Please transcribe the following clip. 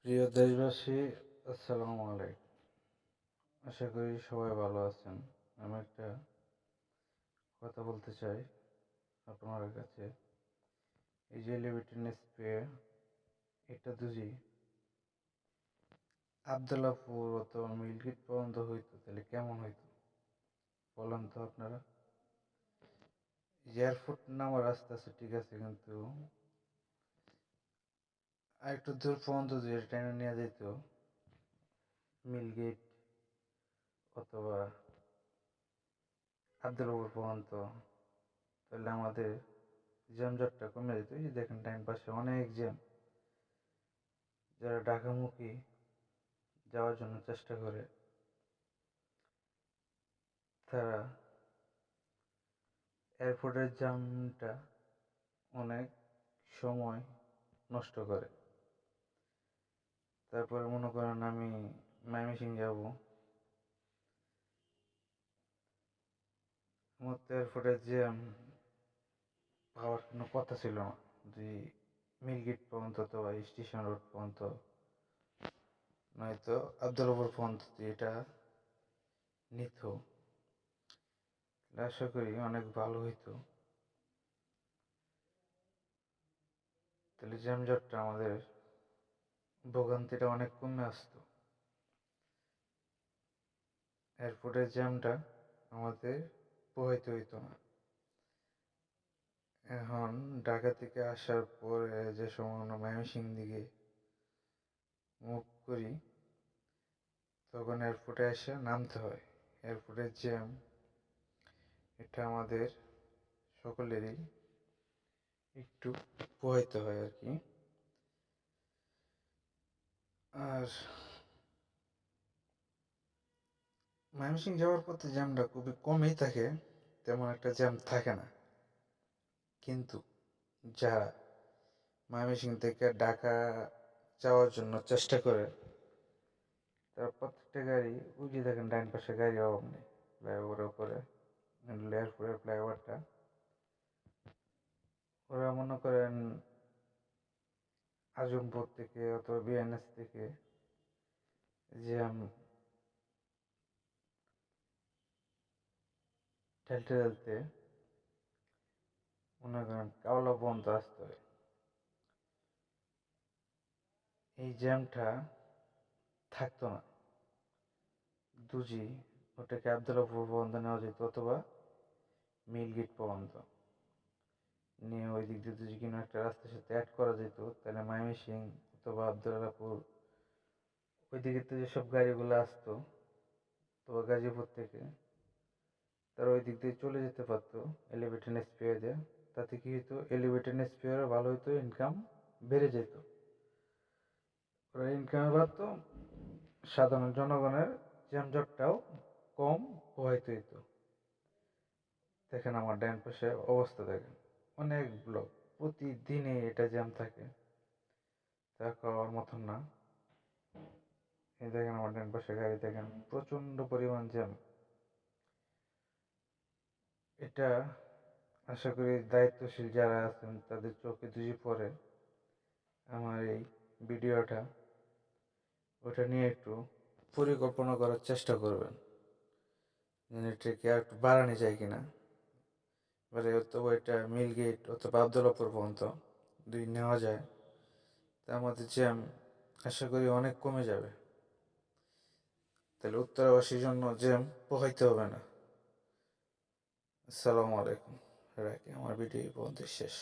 প্রিয় দেশবাসী, আসসালামু আলাইকুম। আশা করি সবাই ভালো আছেন। আমি একটা কথা বলতে চাই আপনার কাছে। এই যে এলিভেটেড স্প্রে, এটা যদি আবদুল্লাপুর অথবা মিলগেট পর্যন্ত হইতো তাহলে কেমন হইতো বলেন তো আপনারা? এয়ারপোর্ট নামার রাস্তা আছে ঠিক আছে, কিন্তু আরেকটু দূর পর্যন্ত যদি এটা টেনে নেওয়া যেত, মিলগেট অথবা আবদুল্লাপুর পর্যন্ত, তাহলে আমাদের জ্যামজটটা কমে যেত। এই যে দেখেন টাইম পাশে অনেক জ্যাম। যারা ঢাকামুখী যাওয়ার জন্য চেষ্টা করে তারা এয়ারপোর্টের জ্যামটা অনেক সময় নষ্ট করে। তারপরে মনে করেন আমি ময়মনসিং যাব, আমার তো এয়ারপোর্টের জ্যাম পাওয়ার কোনো কথা ছিল না। যদি মিলগেট পর্যন্ত অথবা স্টেশন রোড পর্যন্ত নয়তো আবদুল্লাপুর পর্যন্ত এটা নিত, আশা করি অনেক ভালো হইতো। তাহলে জ্যামজটটা আমাদের ভোগান্তিটা অনেক কমে আসতো। এয়ারপোর্টের জ্যামটা আমাদের পোহাইতে হইতো না। এখন ঢাকা থেকে আসার পরে যে সময় আমরা ময়মনসিংহ দিকে মুভ করি, তখন এয়ারপোর্টে এসে নামতে হয়। এয়ারপোর্টের জ্যাম এটা আমাদের সকলেরই একটু পোহাইতে হয় আর কি। আর ময়মনসিংহ যাওয়ার পথে জ্যামটা খুবই কমই থাকে, তেমন একটা জ্যাম থাকে না। কিন্তু যারা ময়মনসিংহ থেকে ঢাকা যাওয়ার জন্য চেষ্টা করে, তার প্রত্যেকটা গাড়ি, ওই যে দেখেন ডাইন পাশে গাড়ি অভাব নেই ফ্লাইওভারের উপরে, এয়ারপোর্টের ফ্লাইওভারটা। ওরা মনে করেন আজমপুর থেকে অথবা বিএনএস থেকে জ্যাম ঠেলতে ঠেলতে মনে করেন কাওলা পর্যন্ত আসতে হয়। এই জ্যামটা থাকতো না দুজি, ওটাকে আবদুল্লাপুর পর্যন্ত নেওয়া যেত অথবা মিলগেট পর্যন্ত নিয়ে ওই দিক দিয়ে যদি কোনো একটা রাস্তার সাথে অ্যাড করা যেত, তাহলে ময়মনসিংহ অথবা আবদুল্লাপুর ওই দিকে তো যেসব গাড়িগুলো আসতো অথবা গাজীপুর থেকে, তারা ওই দিক দিয়ে চলে যেতে পারতো এলিভেটেড স্পিয়ার দিয়ে। তাতে কি হতো, এলিভেটেড স্পিয়ারও ভালো হতো, ইনকাম বেড়ে যেত। ওরা ইনকামে বাড়তো, সাধারণ জনগণের জ্যামজটটাও কম প্রভাবিত হইতো। দেখেন আমার ডান পাশে অবস্থা দেখেন, অনেক ব্লক, প্রতিদিনই এটা জ্যাম থাকে, তা খাওয়ার মতন না। এই দেখেন আমার ডান পাশে গাড়ি দেখেন, প্রচণ্ড পরিমাণ জ্যাম। এটা আশা করি দায়িত্বশীল যারা আছেন তাদের চোখে যদি পড়ে আমার এই ভিডিওটা, ওটা নিয়ে একটু পরিকল্পনা করার চেষ্টা করবেন, যেন এটাকে আর একটু বাড়ানো যায় কিনা। এবারে অথবা এটা মিলগেট অথবা আবদুল্লাপুর পর্যন্ত যদি নেওয়া যায়, তা আমাদের জ্যাম আশা করি অনেক কমে যাবে। তাহলে উত্তরাবাসীর জন্য জ্যাম পোহাইতে হবে না। আসসালামু আলাইকুম। রাখি, আমার ভিডিও এই পর্যন্ত শেষ।